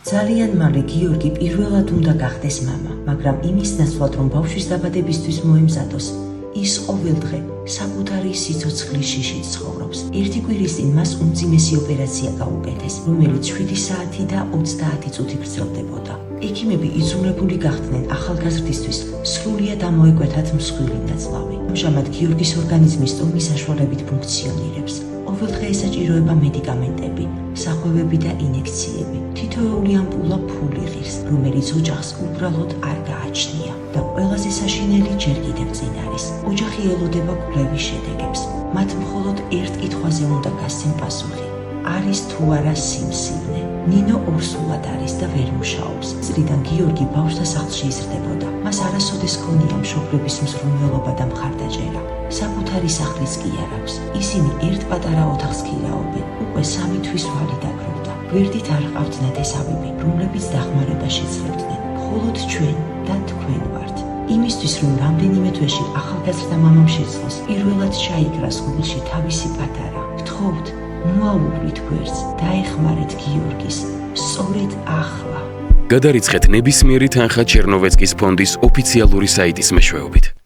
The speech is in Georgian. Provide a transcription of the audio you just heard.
ძალიან მალე გიორგი პირველად უნდა გახდეს მამა, მაგრამ იმის ნაცვლად, რომ ბავშვის დაბადებისთვის მოემზადოს, ის ყოველდღე საკუთარი სიცოცხლის შიშით ცხოვრობს. ერთი კვირის წინ მას უმძიმესი ოპერაცია გაუკეთეს, რომელიც 7 საათი და 30 წუთი გრძელდებოდა. ექიმები იძულებული გახდნენ ახალგაზრდისთვის სრულიად ამოეკვეთათ მსხვილი ნაწლავი. ამჟამად გიორგის ორგანიზმი სტომის საშუალებით ფუნქციონირებს. ყოველდღე ესაჭიროება მედიკამენტები, სახვევები და ინექციები. თითოეული ამპულა ფული ღირს, რომელიც ოჯახს უბრალოდ არ გააჩნია და ყველაზე საშინელი ჯერ კიდევ წინ არის. ოჯახი ელოდება კვლევის შედეგებს. მათ მხოლოდ ერთ კითხვაზე უნდა გასცენ პასუხი. არის თუ არა სიმსივნე? ნინო ორსულად არის და ვერ მუშაობს. წლიდან გიორგი ბავშვთა სახლში იზრდებოდა. მას არასოდეს ჰქონია მშობლების მზრუნველობა და მხარდაჭერა. საკუთარი სახლის კი არ აქვს. ისინი ერთ პატარა ოთახს ქირაობენ. უკვე 3 თვის ვალი დაგროვდა. გვერდით არ ყავთ ნათესავები, რომლებიც დახმარებას შეძლებდნენ. მხოლოდ ჩვენ და თქვენ ვართ. იმისთვის, რომ რამდენიმე თვეში ახალგაზრდა მამამ შეძლოს პირველად ჩაიგრას ღმილში თავისი პატარა. გთხოვთ, მოაუღვლით გვერდს, დაეხმარეთ გიორგის, სწორედ ახლა. გადარიცხეთ ნებისმიერი თანხა ჩერნოვეცკის ფონდის ოფიციალური საიტის მეშვეობით.